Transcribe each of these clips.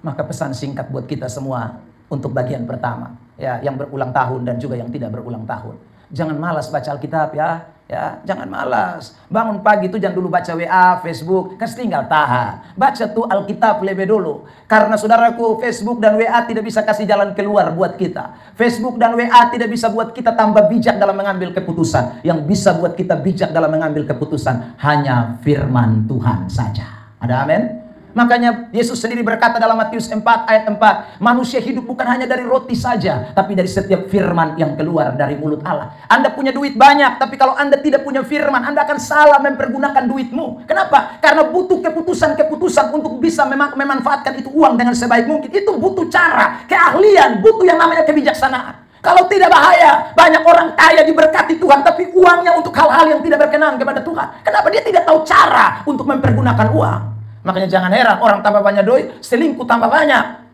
Maka pesan singkat buat kita semua untuk bagian pertama, ya, yang berulang tahun dan juga yang tidak berulang tahun. Jangan malas baca Alkitab, ya. Ya, jangan malas. Bangun pagi itu jangan dulu baca WA, Facebook, kan tinggal tahan. Baca tuh Alkitab lebih dulu. Karena saudaraku, Facebook dan WA tidak bisa kasih jalan keluar buat kita. Facebook dan WA tidak bisa buat kita tambah bijak dalam mengambil keputusan. Yang bisa buat kita bijak dalam mengambil keputusan hanya firman Tuhan saja. Ada amin? Makanya Yesus sendiri berkata dalam Matius 4 ayat 4, manusia hidup bukan hanya dari roti saja, tapi dari setiap firman yang keluar dari mulut Allah. Anda punya duit banyak, tapi kalau Anda tidak punya firman, Anda akan salah mempergunakan duitmu. Kenapa? Karena butuh keputusan-keputusan untuk bisa memanfaatkan itu uang dengan sebaik mungkin. Itu butuh cara, keahlian, butuh yang namanya kebijaksanaan. Kalau tidak bahaya, banyak orang kaya diberkati Tuhan, tapi uangnya untuk hal-hal yang tidak berkenan kepada Tuhan. Kenapa? Dia tidak tahu cara untuk mempergunakan uang. Makanya jangan heran, orang tambah banyak doi, selingkuh tambah banyak.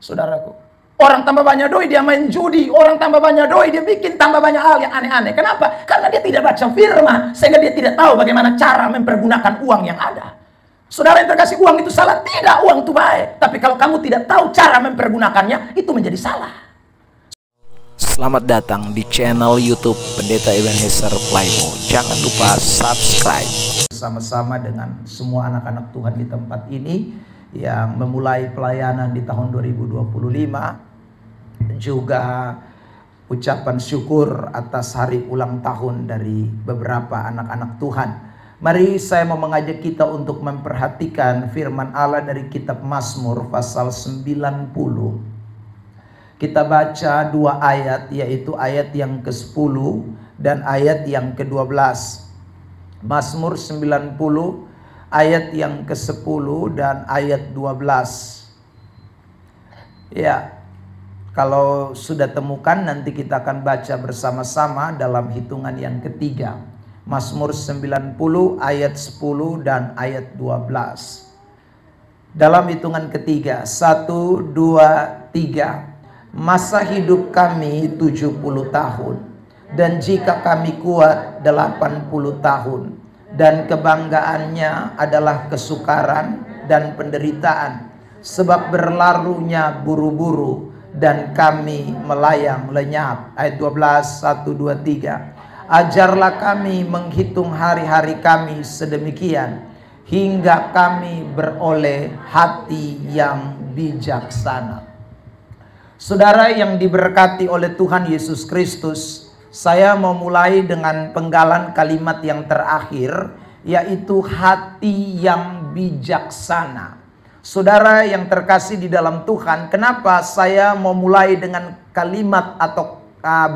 Saudaraku, orang tambah banyak doi, dia main judi. Orang tambah banyak doi, dia bikin tambah banyak hal yang aneh-aneh. Kenapa? Karena dia tidak baca firman, sehingga dia tidak tahu bagaimana cara mempergunakan uang yang ada. Saudara yang terkasih, uang itu salah? Tidak, uang itu baik. Tapi kalau kamu tidak tahu cara mempergunakannya, itu menjadi salah. Selamat datang di channel YouTube Pendeta Ebenezer Playmo. Jangan lupa subscribe. Bersama-sama dengan semua anak-anak Tuhan di tempat ini yang memulai pelayanan di tahun 2025. Juga ucapan syukur atas hari ulang tahun dari beberapa anak-anak Tuhan. Mari saya mau mengajak kita untuk memperhatikan firman Allah dari kitab Mazmur pasal 90. Kita baca dua ayat, yaitu ayat yang ke-10 dan ayat yang ke-12. Mazmur 90 ayat yang ke-10 dan ayat 12. Ya, kalau sudah temukan nanti kita akan baca bersama-sama dalam hitungan yang ketiga. Mazmur 90 ayat 10 dan ayat 12. Dalam hitungan ketiga, 1, 2, 3. Masa hidup kami 70 tahun, dan jika kami kuat 80 tahun, dan kebanggaannya adalah kesukaran dan penderitaan, sebab berlalunya buru-buru dan kami melayang lenyap. Ayat 12, 1, 2, 3. Ajarlah kami menghitung hari-hari kami sedemikian, hingga kami beroleh hati yang bijaksana. Saudara yang diberkati oleh Tuhan Yesus Kristus, saya mau mulai dengan penggalan kalimat yang terakhir, yaitu hati yang bijaksana. Saudara yang terkasih di dalam Tuhan, kenapa saya mau mulai dengan kalimat atau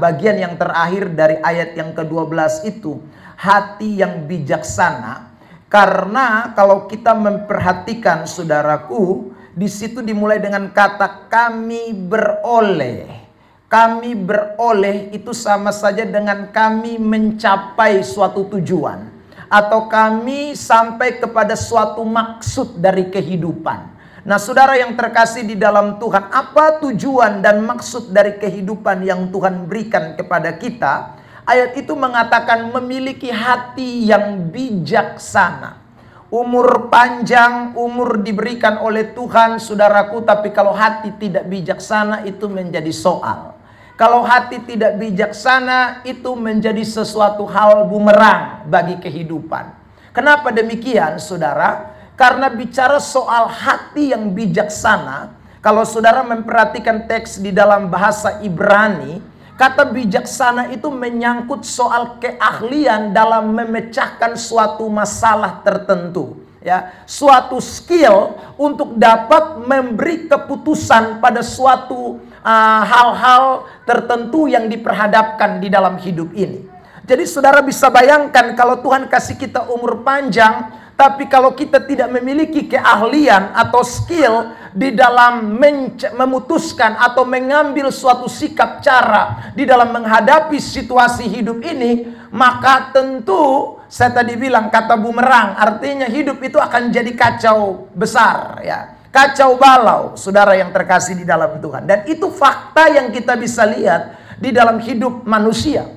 bagian yang terakhir dari ayat yang ke-12 itu, hati yang bijaksana? Karena kalau kita memperhatikan, saudaraku, di situ dimulai dengan kata kami beroleh. Kami beroleh itu sama saja dengan kami mencapai suatu tujuan, atau kami sampai kepada suatu maksud dari kehidupan. Nah, saudara yang terkasih di dalam Tuhan, apa tujuan dan maksud dari kehidupan yang Tuhan berikan kepada kita? Ayat itu mengatakan memiliki hati yang bijaksana. Umur panjang, umur diberikan oleh Tuhan, saudaraku, tapi kalau hati tidak bijaksana itu menjadi soal. Kalau hati tidak bijaksana itu menjadi sesuatu hal bumerang bagi kehidupan. Kenapa demikian, saudara? Karena bicara soal hati yang bijaksana, kalau saudara memperhatikan teks di dalam bahasa Ibrani, kata bijaksana itu menyangkut soal keahlian dalam memecahkan suatu masalah tertentu, ya, suatu skill untuk dapat memberi keputusan pada suatu hal-hal tertentu yang diperhadapkan di dalam hidup ini. Jadi saudara bisa bayangkan kalau Tuhan kasih kita umur panjang, tapi kalau kita tidak memiliki keahlian atau skill di dalam memutuskan atau mengambil suatu sikap cara di dalam menghadapi situasi hidup ini, maka tentu saya tadi bilang kata bumerang, artinya hidup itu akan jadi kacau besar, ya, kacau balau, saudara yang terkasih di dalam Tuhan. Dan itu fakta yang kita bisa lihat di dalam hidup manusia.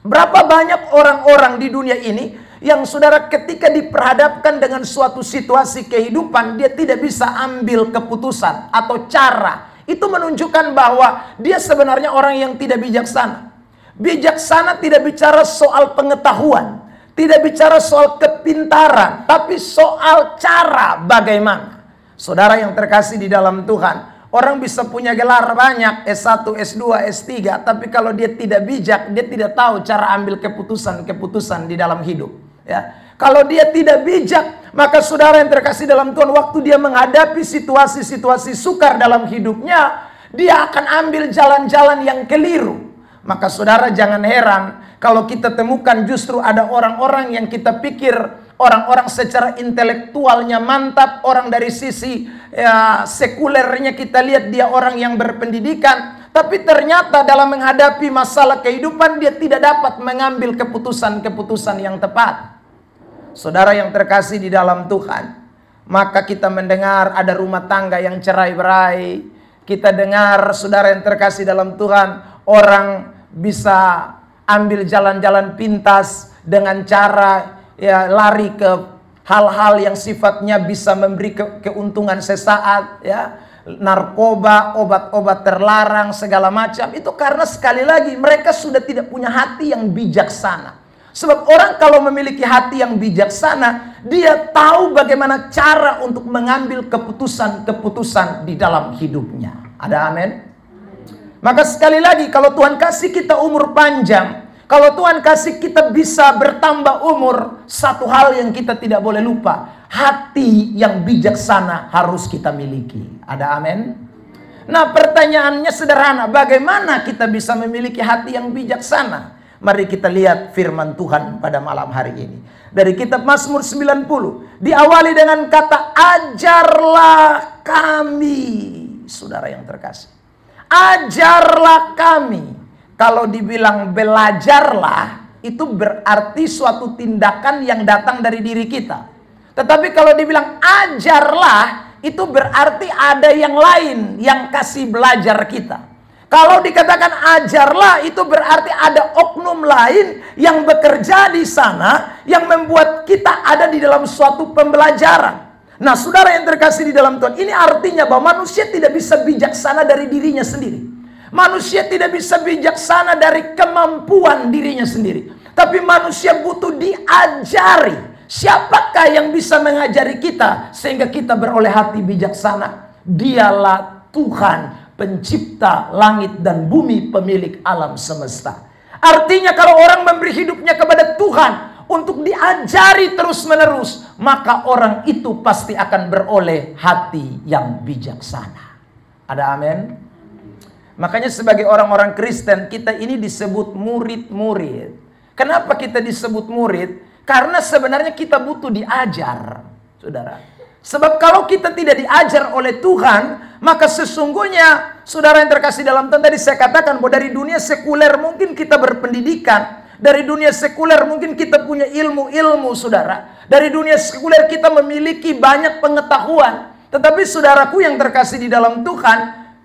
Berapa banyak orang-orang di dunia ini Yang saudara ketika diperhadapkan dengan suatu situasi kehidupan, dia tidak bisa ambil keputusan atau cara. Itu menunjukkan bahwa dia sebenarnya orang yang tidak bijaksana. Bijaksana tidak bicara soal pengetahuan, tidak bicara soal kepintaran, tapi soal cara bagaimana. Saudara yang terkasih di dalam Tuhan, orang bisa punya gelar banyak, S1, S2, S3, tapi kalau dia tidak bijak, dia tidak tahu cara ambil keputusan-keputusan di dalam hidup. Ya. Kalau dia tidak bijak, maka saudara yang terkasih dalam Tuhan, waktu dia menghadapi situasi-situasi sukar dalam hidupnya, dia akan ambil jalan-jalan yang keliru. Maka saudara jangan heran kalau kita temukan justru ada orang-orang yang kita pikir orang-orang secara intelektualnya mantap, orang dari sisi sekulernya kita lihat dia orang yang berpendidikan, tapi ternyata dalam menghadapi masalah kehidupan dia tidak dapat mengambil keputusan-keputusan yang tepat. Saudara yang terkasih di dalam Tuhan, maka kita mendengar ada rumah tangga yang cerai-berai. Kita dengar saudara yang terkasih dalam Tuhan, orang bisa ambil jalan-jalan pintas dengan cara lari ke hal-hal yang sifatnya bisa memberi keuntungan sesaat, ya, narkoba, obat-obat terlarang, segala macam. Itu karena sekali lagi mereka sudah tidak punya hati yang bijaksana. Sebab orang kalau memiliki hati yang bijaksana, dia tahu bagaimana cara untuk mengambil keputusan-keputusan di dalam hidupnya. Ada amin? Maka sekali lagi, kalau Tuhan kasih kita umur panjang, kalau Tuhan kasih kita bisa bertambah umur, satu hal yang kita tidak boleh lupa, hati yang bijaksana harus kita miliki. Ada amin? Nah, pertanyaannya sederhana, bagaimana kita bisa memiliki hati yang bijaksana? Mari kita lihat firman Tuhan pada malam hari ini. Dari kitab Mazmur 90. Diawali dengan kata, ajarlah kami. Saudara yang terkasih. Ajarlah kami. Kalau dibilang belajarlah, itu berarti suatu tindakan yang datang dari diri kita. Tetapi kalau dibilang ajarlah, itu berarti ada yang lain yang kasih belajar kita. Kalau dikatakan ajarlah, itu berarti ada oknum lain yang bekerja di sana, yang membuat kita ada di dalam suatu pembelajaran. Nah, saudara yang terkasih di dalam Tuhan, ini artinya bahwa manusia tidak bisa bijaksana dari dirinya sendiri. Manusia tidak bisa bijaksana dari kemampuan dirinya sendiri. Tapi manusia butuh diajari. Siapakah yang bisa mengajari kita sehingga kita beroleh hati bijaksana? Dialah Tuhan, pencipta langit dan bumi, pemilik alam semesta. Artinya kalau orang memberi hidupnya kepada Tuhan untuk diajari terus-menerus, maka orang itu pasti akan beroleh hati yang bijaksana. Ada amin? Makanya sebagai orang-orang Kristen, kita ini disebut murid-murid. Kenapa kita disebut murid? Karena sebenarnya kita butuh diajar, saudara. Sebab kalau kita tidak diajar oleh Tuhan, maka sesungguhnya, saudara yang terkasih dalam Tuhan, tadi saya katakan bahwa dari dunia sekuler mungkin kita berpendidikan. Dari dunia sekuler mungkin kita punya ilmu-ilmu, saudara. Dari dunia sekuler kita memiliki banyak pengetahuan. Tetapi saudaraku yang terkasih di dalam Tuhan,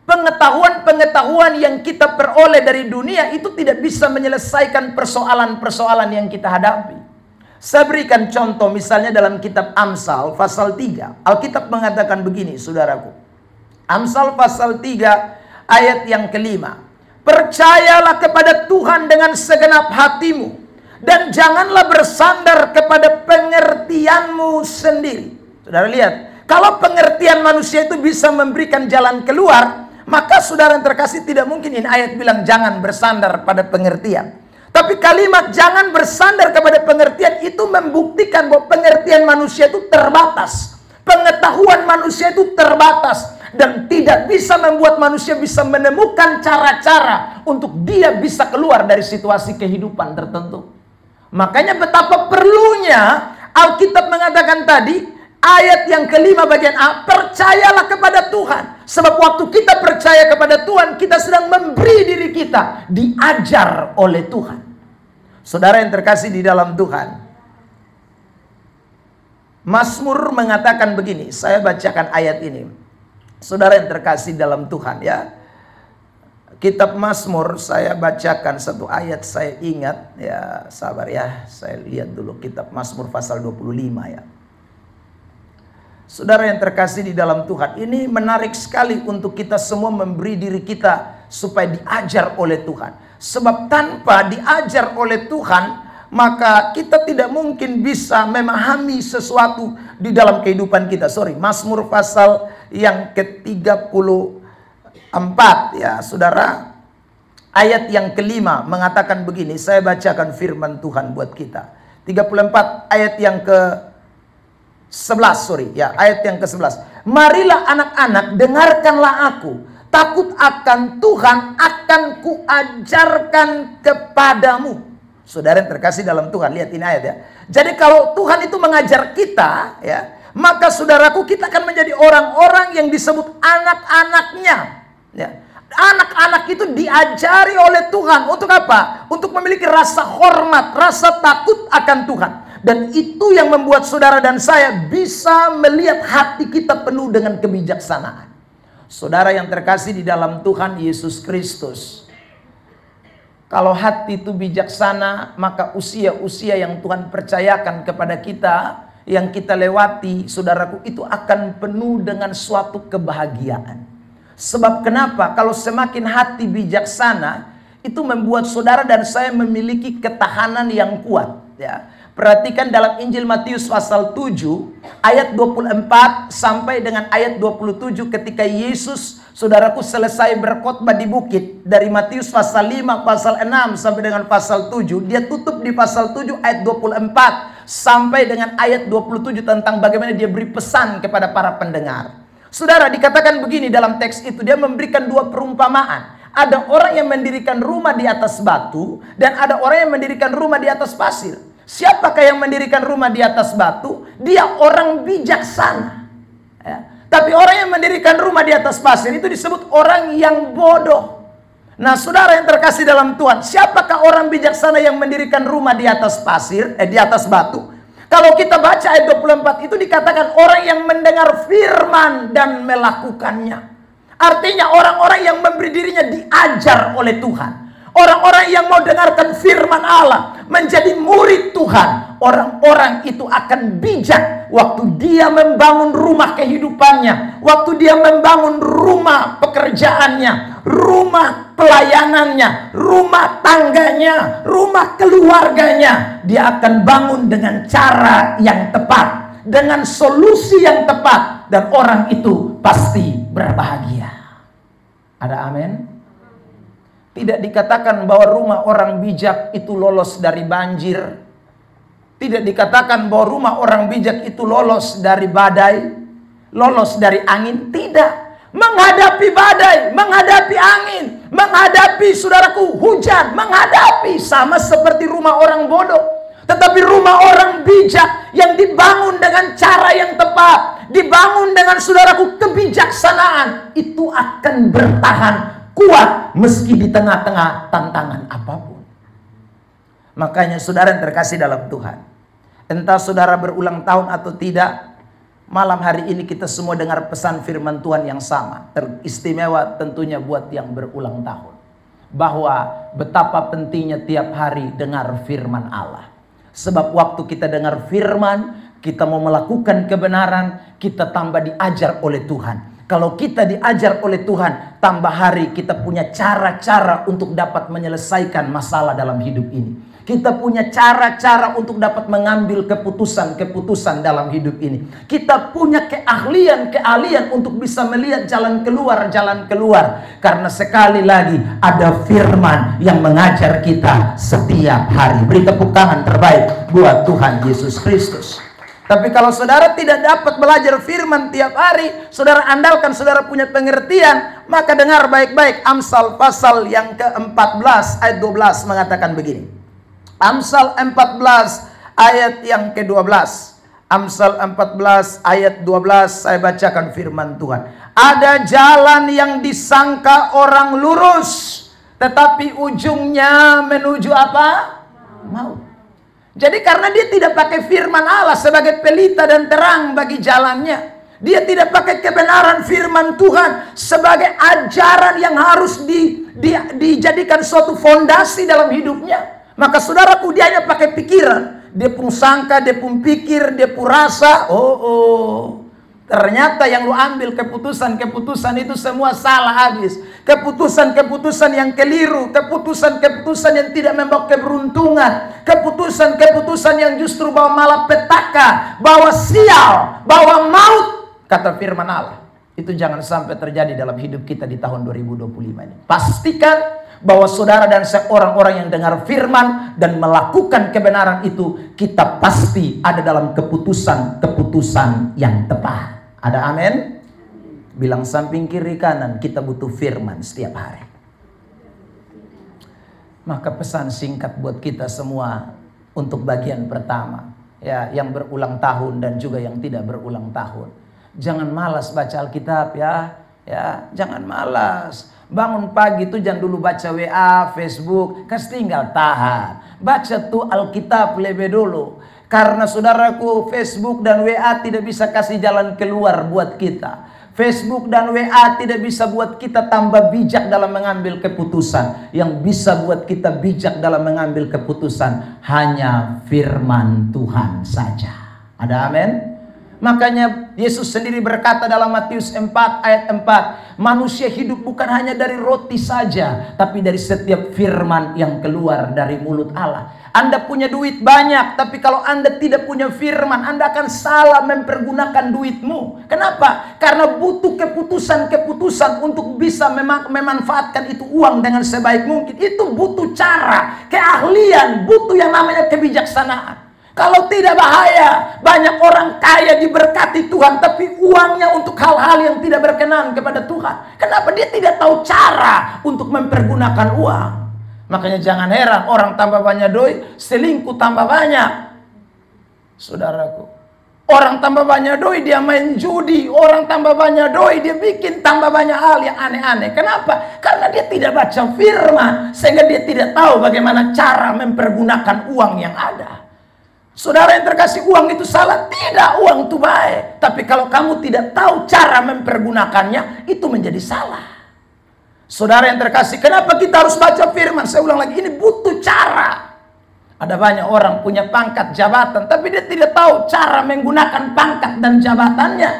pengetahuan-pengetahuan yang kita peroleh dari dunia itu tidak bisa menyelesaikan persoalan-persoalan yang kita hadapi. Saya berikan contoh misalnya dalam kitab Amsal pasal 3. Alkitab mengatakan begini, saudaraku. Amsal pasal 3 ayat yang kelima. Percayalah kepada Tuhan dengan segenap hatimu, dan janganlah bersandar kepada pengertianmu sendiri. Saudara lihat, kalau pengertian manusia itu bisa memberikan jalan keluar, maka saudara yang terkasih tidak mungkin ini ayat bilang jangan bersandar pada pengertian. Tapi kalimat jangan bersandar kepada pengertian itu membuktikan bahwa pengertian manusia itu terbatas. Pengetahuan manusia itu terbatas. Dan tidak bisa membuat manusia bisa menemukan cara-cara untuk dia bisa keluar dari situasi kehidupan tertentu. Makanya betapa perlunya Alkitab mengatakan tadi, ayat yang kelima bagian A, percayalah kepada Tuhan. Sebab waktu kita percaya kepada Tuhan, kita sedang memberi diri kita diajar oleh Tuhan. Saudara yang terkasih di dalam Tuhan, Mazmur mengatakan begini, saya bacakan ayat ini. Saudara yang terkasih dalam Tuhan, ya. kitab Mazmur, saya bacakan satu ayat, saya ingat ya, sabar ya, saya lihat dulu kitab Mazmur pasal 25 ya. Saudara yang terkasih di dalam Tuhan, ini menarik sekali untuk kita semua memberi diri kita supaya diajar oleh Tuhan. Sebab tanpa diajar oleh Tuhan, maka kita tidak mungkin bisa memahami sesuatu di dalam kehidupan kita. Mazmur pasal yang ke-34 ya saudara, ayat yang kelima mengatakan begini. Saya bacakan firman Tuhan buat kita. 34 ayat yang ke-11, ayat yang ke-11. Marilah anak-anak, dengarkanlah aku, takut akan Tuhan akan kuajarkan kepadamu. Saudara yang terkasih dalam Tuhan, lihat ini ayat ya. Jadi kalau Tuhan itu mengajar kita ya, maka saudaraku, kita akan menjadi orang-orang yang disebut anak-anaknya ya. Anak-anak itu diajari oleh Tuhan untuk apa? Untuk memiliki rasa hormat, rasa takut akan Tuhan. Dan itu yang membuat saudara dan saya bisa melihat hati kita penuh dengan kebijaksanaan. Saudara yang terkasih di dalam Tuhan Yesus Kristus, kalau hati itu bijaksana, maka usia-usia yang Tuhan percayakan kepada kita, yang kita lewati, saudaraku, itu akan penuh dengan suatu kebahagiaan. Sebab kenapa? Kalau semakin hati bijaksana, itu membuat saudara dan saya memiliki ketahanan yang kuat ya. Perhatikan dalam Injil Matius pasal 7 ayat 24 sampai dengan ayat 27, ketika Yesus, saudaraku, selesai berkhotbah di bukit. Dari Matius pasal 5, pasal 6 sampai dengan pasal 7, dia tutup di pasal 7 ayat 24 sampai dengan ayat 27 tentang bagaimana dia beri pesan kepada para pendengar. Saudara, dikatakan begini dalam teks itu, dia memberikan dua perumpamaan. Ada orang yang mendirikan rumah di atas batu, dan ada orang yang mendirikan rumah di atas pasir. Siapakah yang mendirikan rumah di atas batu? Dia orang bijaksana ya. Tapi orang yang mendirikan rumah di atas pasir itu disebut orang yang bodoh. Nah saudara yang terkasih dalam Tuhan, siapakah orang bijaksana yang mendirikan rumah di atas pasir, di atas batu? Kalau kita baca ayat 24 itu dikatakan orang yang mendengar firman dan melakukannya. Artinya orang-orang yang memberi dirinya diajar oleh Tuhan. Orang-orang yang mau dengarkan firman Allah, menjadi murid Tuhan. Orang-orang itu akan bijak waktu dia membangun rumah kehidupannya, waktu dia membangun rumah pekerjaannya, rumah pelayanannya, rumah tangganya, rumah keluarganya. Dia akan bangun dengan cara yang tepat, dengan solusi yang tepat, dan orang itu pasti berbahagia. Ada amin? Tidak dikatakan bahwa rumah orang bijak itu lolos dari banjir. Tidak dikatakan bahwa rumah orang bijak itu lolos dari badai, lolos dari angin. Tidak. Menghadapi badai, menghadapi angin, menghadapi saudaraku hujan, menghadapi sama seperti rumah orang bodoh. Tetapi rumah orang bijak yang dibangun dengan cara yang tepat, dibangun dengan saudaraku kebijaksanaan, itu akan bertahan kuat meski di tengah-tengah tantangan apapun. Makanya saudara yang terkasih dalam Tuhan, entah saudara berulang tahun atau tidak, malam hari ini kita semua dengar pesan firman Tuhan yang sama. Teristimewa tentunya buat yang berulang tahun, bahwa betapa pentingnya tiap hari dengar firman Allah. Sebab waktu kita dengar firman, kita mau melakukan kebenaran, kita tambah diajar oleh Tuhan. Kalau kita diajar oleh Tuhan, tambah hari kita punya cara-cara untuk dapat menyelesaikan masalah dalam hidup ini. Kita punya cara-cara untuk dapat mengambil keputusan-keputusan dalam hidup ini. Kita punya keahlian-keahlian untuk bisa melihat jalan keluar. Karena sekali lagi ada firman yang mengajar kita setiap hari. Beri tepuk tangan terbaik buat Tuhan Yesus Kristus. Tapi kalau saudara tidak dapat belajar firman tiap hari, saudara andalkan saudara punya pengertian, maka dengar baik-baik. Amsal pasal yang ke-14 ayat 12 mengatakan begini. Amsal 14 ayat yang ke-12. Amsal 14 ayat 12, saya bacakan firman Tuhan. Ada jalan yang disangka orang lurus, tetapi ujungnya menuju apa? Maut. Jadi karena dia tidak pakai firman Allah sebagai pelita dan terang bagi jalannya, Dia tidak pakai kebenaran firman Tuhan sebagai ajaran yang harus dijadikan suatu fondasi dalam hidupnya. Maka saudaraku, dia hanya pakai pikiran. Dia pun sangka, dia pun pikir, dia pun rasa. Ternyata yang lu ambil keputusan itu semua salah habis. Keputusan yang keliru, keputusan yang tidak membawa keberuntungan, keputusan yang justru bawa malapetaka, bawa sial, bawa maut, kata firman Allah. Itu jangan sampai terjadi dalam hidup kita di tahun 2025 ini. Pastikan bahwa saudara dan orang-orang yang dengar firman dan melakukan kebenaran itu, kita pasti ada dalam keputusan yang tepat. Ada amin? Bilang samping kiri kanan, kita butuh firman setiap hari. Maka pesan singkat buat kita semua untuk bagian pertama, ya, yang berulang tahun dan juga yang tidak berulang tahun. Jangan malas baca Alkitab, ya, jangan malas. Bangun pagi itu jangan dulu baca WA, Facebook, kasih tinggal tahan. Baca tuh Alkitab lebih dulu. Karena saudaraku, Facebook dan WA tidak bisa kasih jalan keluar buat kita. Facebook dan WA tidak bisa buat kita tambah bijak dalam mengambil keputusan. Yang bisa buat kita bijak dalam mengambil keputusan hanya firman Tuhan saja. Ada amin? Makanya Yesus sendiri berkata dalam Matius 4 ayat 4, manusia hidup bukan hanya dari roti saja, tapi dari setiap firman yang keluar dari mulut Allah. Anda punya duit banyak, tapi kalau Anda tidak punya firman, Anda akan salah mempergunakan duitmu. Kenapa? Karena butuh keputusan-keputusan untuk bisa memanfaatkan itu uang dengan sebaik mungkin. Itu butuh cara, keahlian, butuh yang namanya kebijaksanaan. Kalau tidak bahaya, banyak orang kaya diberkati Tuhan, tapi uangnya untuk hal-hal yang tidak berkenan kepada Tuhan. Kenapa? Dia tidak tahu cara untuk mempergunakan uang. Makanya jangan heran orang tambah banyak doi, selingkuh tambah banyak. Saudaraku, orang tambah banyak doi, dia main judi. Orang tambah banyak doi, dia bikin tambah banyak hal yang aneh-aneh. Kenapa? Karena dia tidak baca firman, sehingga dia tidak tahu bagaimana cara mempergunakan uang yang ada. Saudara yang terkasih, uang itu salah? Tidak, uang itu baik. Tapi kalau kamu tidak tahu cara mempergunakannya, itu menjadi salah. Saudara yang terkasih, kenapa kita harus baca firman? Saya ulang lagi, ini butuh cara. Ada banyak orang punya pangkat jabatan, tapi dia tidak tahu cara menggunakan pangkat dan jabatannya.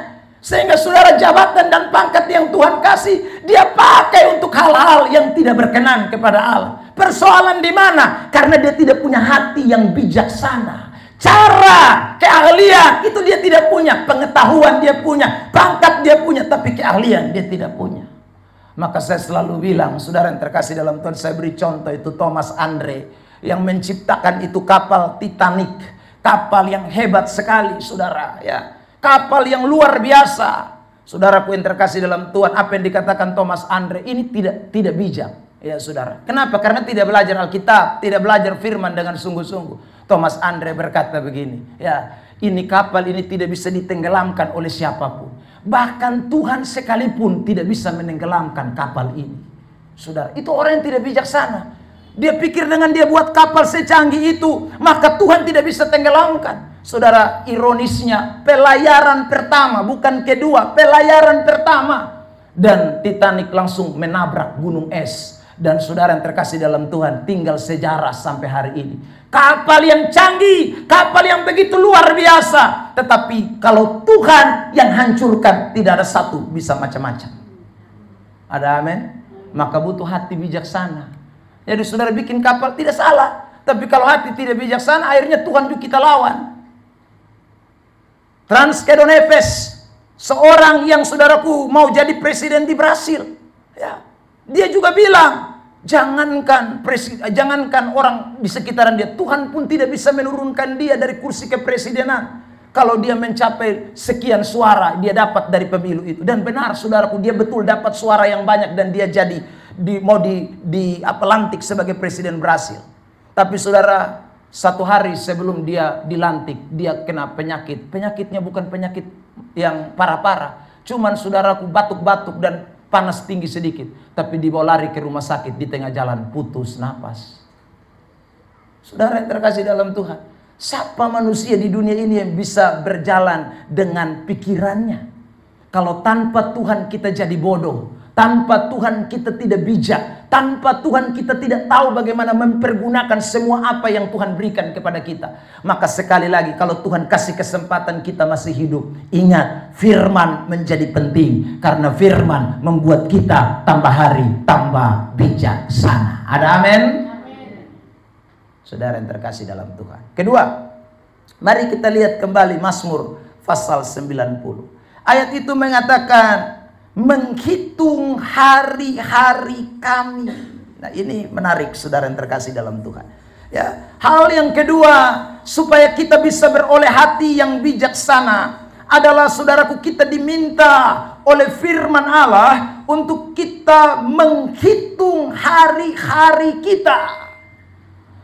Sehingga saudara, jabatan dan pangkat yang Tuhan kasih, dia pakai untuk hal-hal yang tidak berkenan kepada Allah. Persoalan di mana? Karena dia tidak punya hati yang bijaksana. Cara, keahlian itu dia tidak punya. Pengetahuan dia punya, pangkat dia punya, tapi keahlian dia tidak punya. Maka saya selalu bilang, saudara yang terkasih dalam Tuhan, saya beri contoh itu Thomas Andre yang menciptakan itu kapal Titanic, kapal yang hebat sekali, saudara, ya, kapal yang luar biasa. Saudaraku yang terkasih dalam Tuhan, apa yang dikatakan Thomas Andre ini tidak bijak, ya saudara. Kenapa? Karena tidak belajar Alkitab, tidak belajar firman dengan sungguh-sungguh. Thomas Andre berkata begini, ya, ini kapal ini tidak bisa ditenggelamkan oleh siapapun. Bahkan Tuhan sekalipun tidak bisa menenggelamkan kapal ini. Saudara, itu orang yang tidak bijaksana. Dia pikir dengan dia buat kapal secanggih itu, maka Tuhan tidak bisa tenggelamkan. Saudara, ironisnya, pelayaran pertama, bukan kedua, pelayaran pertama. Dan Titanic langsung menabrak gunung es. Dan saudara yang terkasih dalam Tuhan, tinggal sejarah sampai hari ini. Kapal yang canggih, kapal yang begitu luar biasa. Tetapi kalau Tuhan yang hancurkan, tidak ada satu bisa macam-macam. Ada amin? Maka butuh hati bijaksana. Jadi saudara bikin kapal tidak salah. Tapi kalau hati tidak bijaksana, akhirnya Tuhan juga kita lawan. Tancredo Neves, seorang yang saudaraku mau jadi presiden di Brasil. Ya. Dia juga bilang, jangankan orang di sekitaran dia, Tuhan pun tidak bisa menurunkan dia dari kursi kepresidenan. Kalau dia mencapai sekian suara, dia dapat dari pemilu itu. Dan benar saudaraku, dia betul dapat suara yang banyak dan dia jadi lantik sebagai presiden Brasil. Tapi saudara, satu hari sebelum dia dilantik, dia kena penyakit. Penyakitnya bukan penyakit yang parah-parah, cuman saudaraku batuk-batuk dan panas tinggi sedikit, tapi dibawa lari ke rumah sakit, di tengah jalan putus napas. Saudara yang terkasih dalam Tuhan, siapa manusia di dunia ini yang bisa berjalan dengan pikirannya? Kalau tanpa Tuhan kita jadi bodoh, tanpa Tuhan kita tidak bijak, tanpa Tuhan kita tidak tahu bagaimana mempergunakan semua apa yang Tuhan berikan kepada kita. Maka sekali lagi, kalau Tuhan kasih kesempatan kita masih hidup, ingat, firman menjadi penting. Karena firman membuat kita tambah hari tambah bijaksana. Ada amin? Saudara yang terkasih dalam Tuhan. Kedua, mari kita lihat kembali Mazmur pasal 90. Ayat itu mengatakan, menghitung hari-hari kami. Nah, ini menarik, saudara yang terkasih dalam Tuhan. Ya, hal yang kedua, supaya kita bisa beroleh hati yang bijaksana adalah, saudaraku, kita diminta oleh firman Allah untuk kita menghitung hari-hari kita.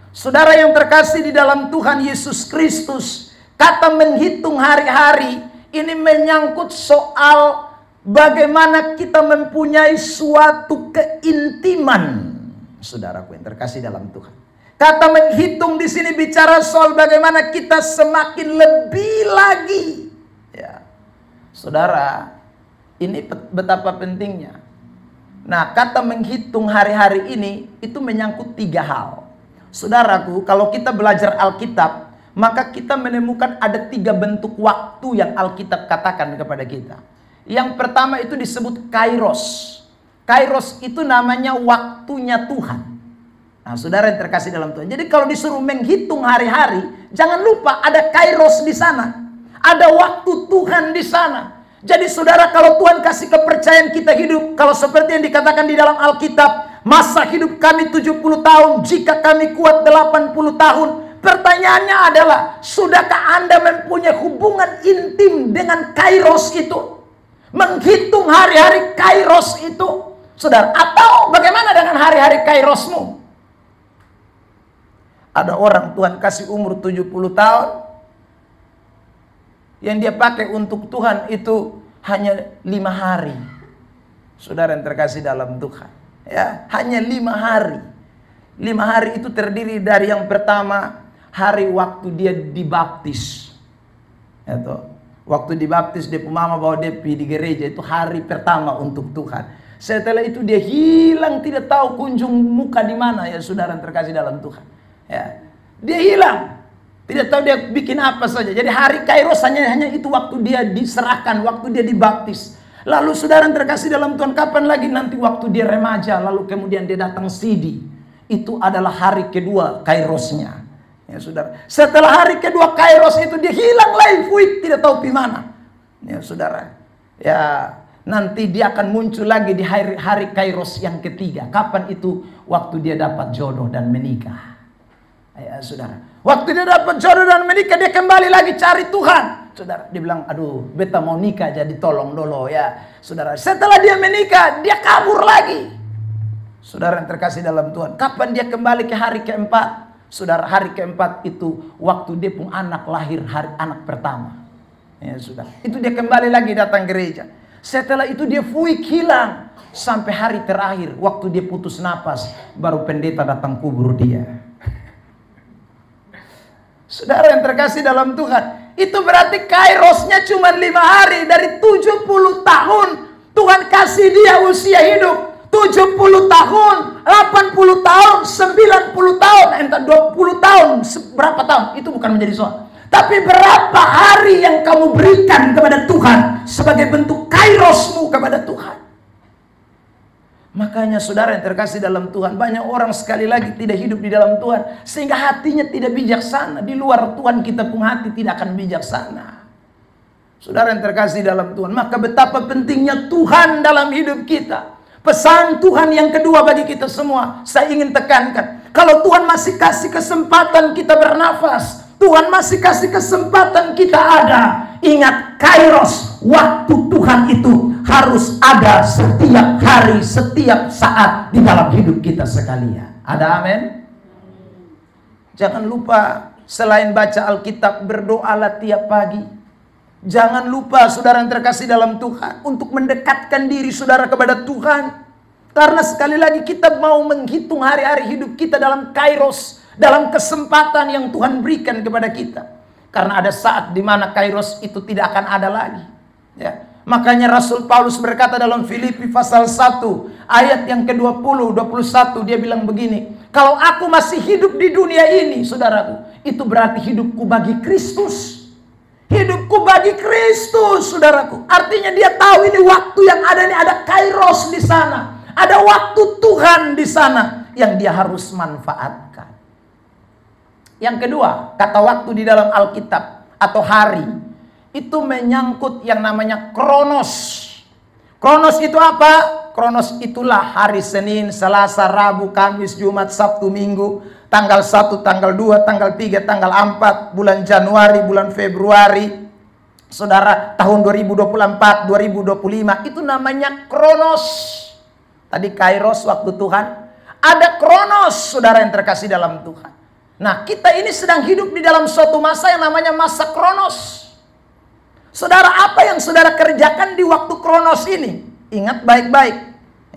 Saudara yang terkasih di dalam Tuhan Yesus Kristus, kata menghitung hari-hari ini menyangkut soal bagaimana kita mempunyai suatu keintiman, saudaraku yang terkasih dalam Tuhan. Kata menghitung di sini bicara soal bagaimana kita semakin lebih lagi. Ya, saudara, ini betapa pentingnya. Nah, kata menghitung hari-hari ini itu menyangkut 3 hal. Saudaraku, kalau kita belajar Alkitab, maka kita menemukan ada 3 bentuk waktu yang Alkitab katakan kepada kita. Yang pertama itu disebut kairos. Kairos itu namanya waktunya Tuhan. Nah, saudara yang terkasih dalam Tuhan. Jadi kalau disuruh menghitung hari-hari, jangan lupa ada kairos di sana. Ada waktu Tuhan di sana. Jadi saudara, kalau Tuhan kasih kepercayaan kita hidup, kalau seperti yang dikatakan di dalam Alkitab, masa hidup kami 70 tahun, jika kami kuat 80 tahun. Pertanyaannya adalah, sudahkah Anda mempunyai hubungan intim dengan kairos itu? Menghitung hari-hari kairos itu, saudara. Atau bagaimana dengan hari-hari kairosmu? Ada orang Tuhan kasih umur 70 tahun, yang dia pakai untuk Tuhan itu hanya 5 hari. Saudara yang terkasih dalam Tuhan, ya, hanya 5 hari. 5 hari itu terdiri dari yang pertama, hari waktu dia dibaptis. Itu waktu dibaptis, dia mama bawa dia pergi di gereja, itu hari pertama untuk Tuhan. Setelah itu dia hilang, tidak tahu kunjung muka di mana, ya saudara yang terkasih dalam Tuhan. Ya, dia hilang, tidak tahu dia bikin apa saja. Jadi hari kairos hanya itu waktu dia diserahkan, waktu dia dibaptis. Lalu saudara yang terkasih dalam Tuhan, kapan lagi nanti waktu dia remaja, lalu kemudian dia datang sidi. Itu adalah hari kedua kairosnya. Ya saudara, setelah hari kedua kairos itu dia hilang lagi, tidak tahu di mana. Ya saudara, ya nanti dia akan muncul lagi di hari kairos yang ketiga. Kapan itu? Waktu dia dapat jodoh dan menikah. Ya saudara, waktu dia dapat jodoh dan menikah, dia kembali lagi cari Tuhan. Saudara, dia bilang, aduh, beta mau nikah, jadi tolong dulu ya. Saudara, setelah dia menikah, dia kabur lagi. Saudara yang terkasih dalam Tuhan, kapan dia kembali ke hari keempat? Saudara, hari keempat itu waktu dia pun anak lahir, hari anak pertama. Ya sudah, itu dia kembali lagi datang gereja. Setelah itu dia hilang sampai hari terakhir, waktu dia putus napas, baru pendeta datang kubur dia. Saudara yang terkasih dalam Tuhan, itu berarti kairosnya cuma 5 hari dari 70 tahun. Tuhan kasih dia usia hidup 70 tahun, 80 tahun, 90 tahun, entah 20 tahun, berapa tahun, itu bukan menjadi soal. Tapi berapa hari yang kamu berikan kepada Tuhan sebagai bentuk kairosmu kepada Tuhan. Makanya saudara yang terkasih dalam Tuhan, banyak orang sekali lagi tidak hidup di dalam Tuhan, sehingga hatinya tidak bijaksana. Di luar Tuhan kita pun hati tidak akan bijaksana. Saudara yang terkasih dalam Tuhan, maka betapa pentingnya Tuhan dalam hidup kita. Pesan Tuhan yang kedua bagi kita semua, saya ingin tekankan. Kalau Tuhan masih kasih kesempatan kita bernafas, Tuhan masih kasih kesempatan kita ada, ingat kairos, waktu Tuhan itu harus ada setiap hari, setiap saat di dalam hidup kita sekalian. Ada amin? Jangan lupa, selain baca Alkitab, berdoalah tiap pagi. Jangan lupa saudara yang terkasih dalam Tuhan, untuk mendekatkan diri saudara kepada Tuhan. Karena sekali lagi kita mau menghitung hari-hari hidup kita dalam kairos, dalam kesempatan yang Tuhan berikan kepada kita. Karena ada saat di mana kairos itu tidak akan ada lagi. Ya. Makanya Rasul Paulus berkata dalam Filipi pasal 1 ayat yang ke-20, 21, dia bilang begini, kalau aku masih hidup di dunia ini, saudaraku, itu berarti hidupku bagi Kristus. Hidupku bagi Kristus, saudaraku. Artinya dia tahu ini waktu yang ada ini, ada kairos di sana. Ada waktu Tuhan di sana yang dia harus manfaatkan. Yang kedua, kata waktu di dalam Alkitab atau hari, itu menyangkut yang namanya kronos. Kronos itu apa? Kronos itulah hari Senin, Selasa, Rabu, Kamis, Jumat, Sabtu, Minggu, tanggal 1, tanggal 2, tanggal 3, tanggal 4, bulan Januari, bulan Februari. Saudara, tahun 2024, 2025, itu namanya kronos. Tadi kairos, waktu Tuhan. Ada kronos, saudara yang terkasih dalam Tuhan. Nah, kita ini sedang hidup di dalam suatu masa yang namanya masa kronos. Saudara, apa yang saudara kerjakan di waktu kronos ini? Ingat baik-baik.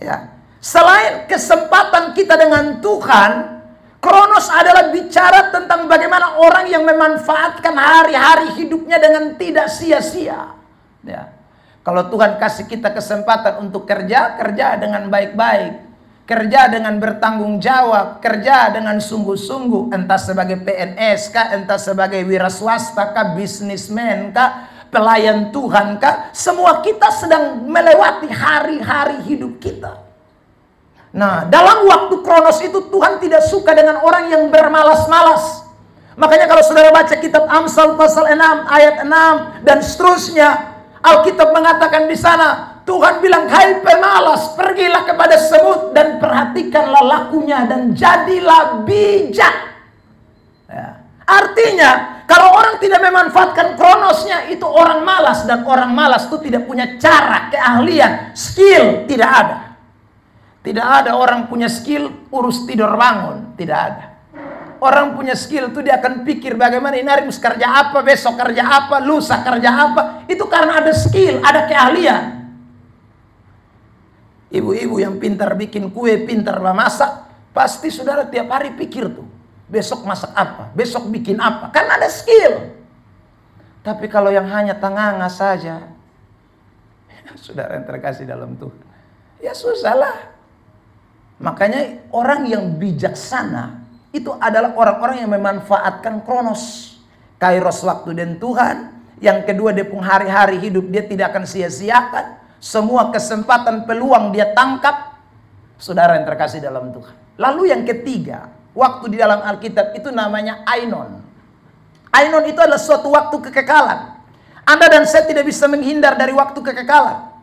Ya. Selain kesempatan kita dengan Tuhan, kronos adalah bicara tentang bagaimana orang yang memanfaatkan hari-hari hidupnya dengan tidak sia-sia. Ya. Kalau Tuhan kasih kita kesempatan untuk kerja, kerja dengan baik-baik. Kerja dengan bertanggung jawab, kerja dengan sungguh-sungguh, entah sebagai PNS kah, entah sebagai wira swasta kah, bisnismen kah, pelayan Tuhan kah, semua kita sedang melewati hari-hari hidup kita. Nah, dalam waktu kronos itu Tuhan tidak suka dengan orang yang bermalas-malas. Makanya kalau saudara baca kitab Amsal pasal 6 ayat 6 dan seterusnya, Alkitab mengatakan di sana, Tuhan bilang, hai pemalas, pergilah kepada semut dan perhatikanlah lakunya dan jadilah bijak. Ya. Artinya, kalau orang tidak memanfaatkan kronosnya, itu orang malas. Dan orang malas itu tidak punya cara, keahlian, skill, tidak ada. Tidak ada orang punya skill urus tidur bangun, tidak ada. Orang punya skill itu dia akan pikir bagaimana ini hari kerja apa, besok kerja apa, lusa kerja apa. Itu karena ada skill, ada keahlian. Ibu-ibu yang pintar bikin kue, pintar memasak, pasti saudara tiap hari pikir tuh, besok masak apa, besok bikin apa, kan ada skill. Tapi kalau yang hanya tanganga saja, saudara yang terkasih dalam Tuhan, ya susahlah. Makanya orang yang bijaksana itu adalah orang-orang yang memanfaatkan kronos, kairos waktu dan Tuhan. Yang kedua, dia pun hari-hari hidup dia tidak akan sia-siakan. Semua kesempatan peluang dia tangkap. Saudara yang terkasih dalam Tuhan. Lalu yang ketiga, waktu di dalam Alkitab itu namanya ainon. Ainon itu adalah suatu waktu kekekalan. Anda dan saya tidak bisa menghindar dari waktu kekekalan.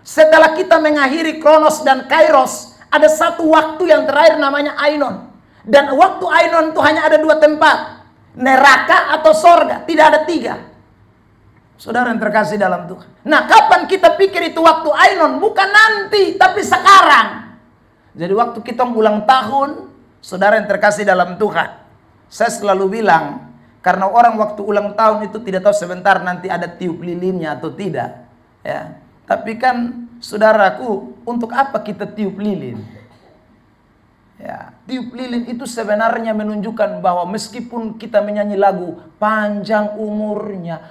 Setelah kita mengakhiri kronos dan kairos, ada satu waktu yang terakhir namanya ainon. Dan waktu ainon itu hanya ada dua tempat, neraka atau sorga, tidak ada tiga. Saudara yang terkasih dalam Tuhan. Nah, kapan kita pikir itu waktu ainon? Bukan nanti, tapi sekarang. Jadi waktu kita ulang tahun, saudara yang terkasih dalam Tuhan, saya selalu bilang, karena orang waktu ulang tahun itu tidak tahu sebentar nanti ada tiup lilinnya atau tidak. Ya. Tapi kan, saudaraku, untuk apa kita tiup lilin? Ya, tiup lilin itu sebenarnya menunjukkan bahwa meskipun kita menyanyi lagu panjang umurnya,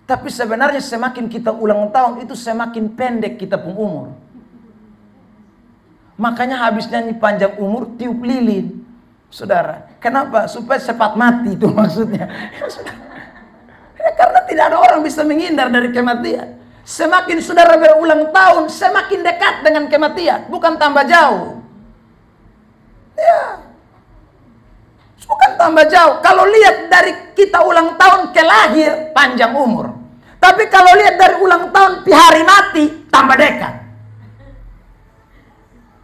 tapi sebenarnya semakin kita ulang tahun itu semakin pendek kita pun umur. Makanya habis nyanyi panjang umur tiup lilin, saudara. Kenapa? Supaya cepat mati itu maksudnya. Ya, karena tidak ada orang bisa menghindar dari kematian. Semakin saudara berulang tahun, semakin dekat dengan kematian, bukan tambah jauh. Ya, bukan tambah jauh. Kalau lihat dari kita ulang tahun ke lahir, panjang umur. Tapi kalau lihat dari ulang tahun ke hari mati, tambah dekat.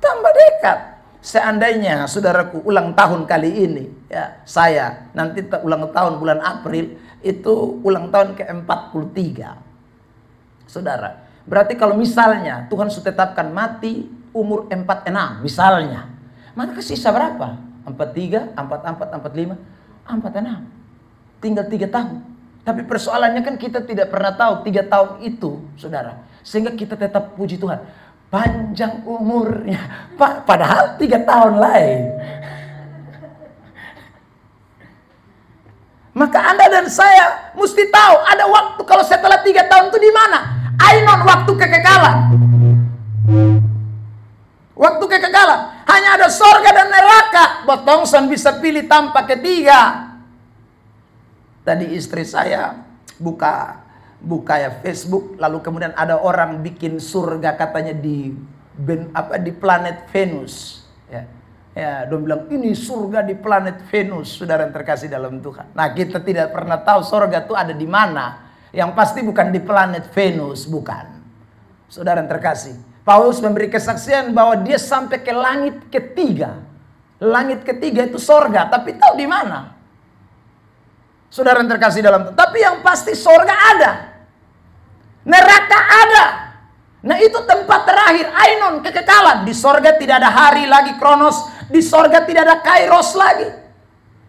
Tambah dekat. Seandainya saudaraku ulang tahun kali ini, ya saya nanti ulang tahun bulan April, itu ulang tahun ke-43. Saudara, berarti kalau misalnya Tuhan sudah tetapkan mati umur 46 misalnya, maka sisa berapa? 43, 44, 45, 46. Tinggal 3 tahun. Tapi persoalannya kan kita tidak pernah tahu 3 tahun itu, saudara. Sehingga kita tetap puji Tuhan. Panjang umurnya. Padahal 3 tahun lain. Maka Anda dan saya mesti tahu ada waktu kalau setelah 3 tahun itu di mana? Ainon, waktu kekekalan. Waktu kekekalan. Hanya ada sorga dan neraka. Botongson bisa pilih tanpa ketiga. Tadi istri saya buka ya Facebook, lalu kemudian ada orang bikin surga katanya di planet Venus. Ya, dia bilang ini surga di planet Venus, saudara yang terkasih dalam Tuhan. Nah, kita tidak pernah tahu surga itu ada di mana. Yang pasti bukan di planet Venus, bukan. Saudara yang terkasih, Paulus memberi kesaksian bahwa dia sampai ke langit ketiga. Langit ketiga itu surga, tapi tahu di mana? Saudara yang terkasih dalam Tuhan. Tapi yang pasti surga ada. Neraka ada. Nah, itu tempat terakhir, Ainon, kekekalan. Di sorga tidak ada hari lagi, Kronos. Di sorga tidak ada Kairos lagi.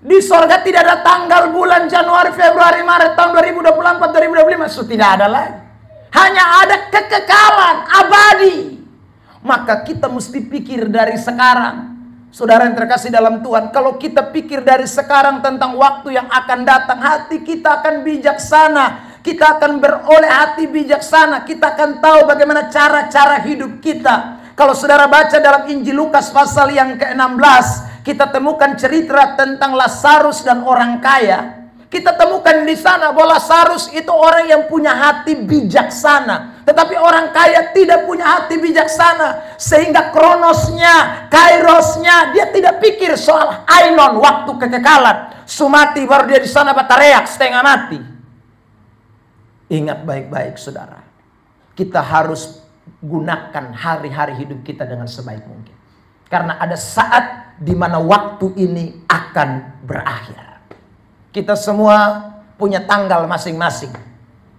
Di sorga tidak ada tanggal, bulan, Januari, Februari, Maret, tahun 2024, 2025. So, tidak ada lagi. Hanya ada kekekalan, abadi. Maka kita mesti pikir dari sekarang. Saudara yang terkasih dalam Tuhan, kalau kita pikir dari sekarang tentang waktu yang akan datang, hati kita akan bijaksana. Kita akan beroleh hati bijaksana. Kita akan tahu bagaimana cara-cara hidup kita. Kalau saudara baca dalam Injil Lukas pasal yang ke-16, kita temukan cerita tentang Lazarus dan orang kaya. Kita temukan di sana bahwa Lazarus itu orang yang punya hati bijaksana. Tetapi orang kaya tidak punya hati bijaksana. Sehingga kronosnya, kairosnya, dia tidak pikir soal ainon, waktu kekekalan. Sumati baru dia di sana batareak setengah mati. Ingat baik-baik saudara. Kita harus gunakan hari-hari hidup kita dengan sebaik mungkin. Karena ada saat di mana waktu ini akan berakhir. Kita semua punya tanggal masing-masing.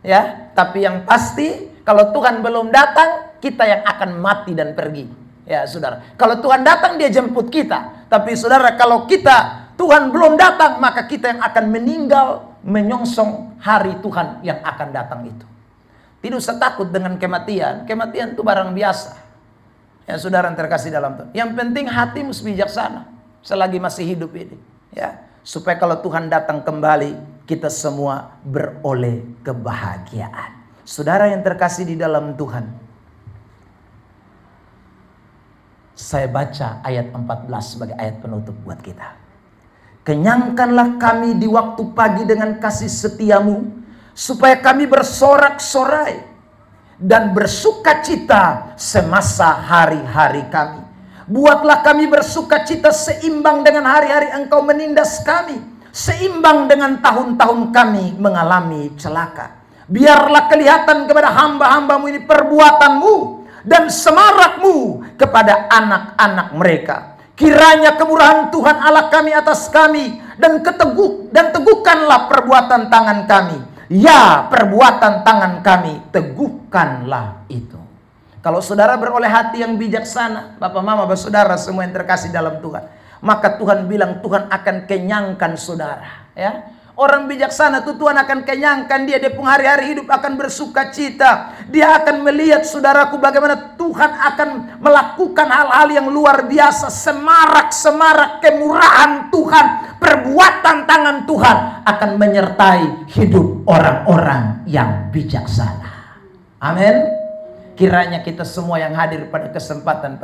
Ya, tapi yang pasti kalau Tuhan belum datang, kita yang akan mati dan pergi. Ya, saudara. Kalau Tuhan datang, dia jemput kita. Tapi saudara, kalau Tuhan belum datang, maka kita yang akan meninggal menyongsong hari Tuhan yang akan datang itu. Tidak usah takut dengan kematian. Kematian itu barang biasa. Ya, saudara yang terkasih dalam Tuhan. Yang penting hatimu bijaksana selagi masih hidup ini. Ya, supaya kalau Tuhan datang kembali, kita semua beroleh kebahagiaan. Saudara yang terkasih di dalam Tuhan. Saya baca ayat 14 sebagai ayat penutup buat kita. Kenyangkanlah kami di waktu pagi dengan kasih setiamu, supaya kami bersorak-sorai dan bersukacita semasa hari-hari kami. Buatlah kami bersukacita seimbang dengan hari-hari Engkau menindas kami, seimbang dengan tahun-tahun kami mengalami celaka. Biarlah kelihatan kepada hamba-hambamu ini perbuatanmu dan semarakmu kepada anak-anak mereka. Kiranya kemurahan Tuhan Allah kami atas kami dan teguhkanlah perbuatan tangan kami. Ya, perbuatan tangan kami, teguhkanlah itu. Kalau saudara beroleh hati yang bijaksana, Bapak, Mama, Saudara semua yang terkasih dalam Tuhan, maka Tuhan bilang Tuhan akan kenyangkan saudara. Ya, orang bijaksana itu Tuhan akan kenyangkan dia. Dia pun hari-hari hidup akan bersuka cita. Dia akan melihat saudaraku bagaimana Tuhan akan melakukan hal-hal yang luar biasa. Semarak-semarak kemurahan Tuhan, perbuatan tangan Tuhan akan menyertai hidup orang-orang yang bijaksana. Amin. Kiranya kita semua yang hadir pada kesempatan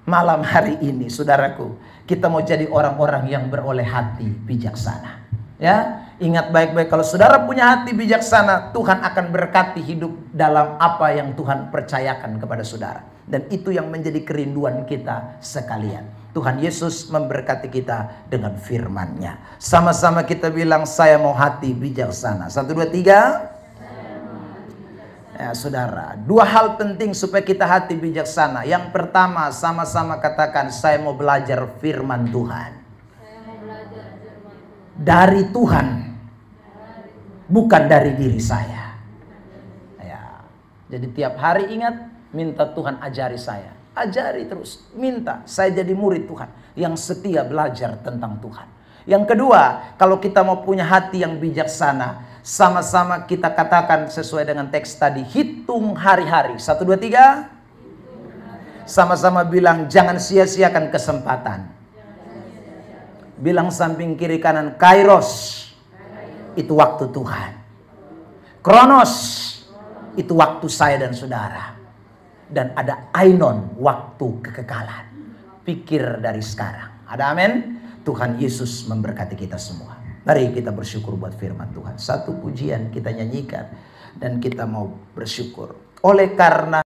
malam hari ini, saudaraku, kita mau jadi orang-orang yang beroleh hati bijaksana. Ya, ingat baik-baik, kalau saudara punya hati bijaksana, Tuhan akan berkati hidup dalam apa yang Tuhan percayakan kepada saudara. Dan itu yang menjadi kerinduan kita sekalian. Tuhan Yesus memberkati kita dengan firman-Nya. Sama-sama kita bilang, saya mau hati bijaksana. 1, 2, 3. Ya, saudara, 2 hal penting supaya kita hati bijaksana. Yang pertama, sama-sama katakan, saya mau belajar firman Tuhan. Dari Tuhan, bukan dari diri saya. Ya, jadi tiap hari ingat, minta Tuhan ajari saya. Ajari terus, minta saya jadi murid Tuhan yang setia belajar tentang Tuhan. Yang kedua, kalau kita mau punya hati yang bijaksana, sama-sama kita katakan sesuai dengan teks tadi, hitung hari-hari. 1, 2, 3. Sama-sama bilang, jangan sia-siakan kesempatan. Bilang samping kiri kanan, kairos. itu waktu Tuhan. Kronos itu waktu saya dan saudara. Dan ada ainon, waktu kekekalan. Pikir dari sekarang. Ada amin? Tuhan Yesus memberkati kita semua. Mari kita bersyukur buat firman Tuhan. Satu pujian kita nyanyikan dan kita mau bersyukur. Oleh karena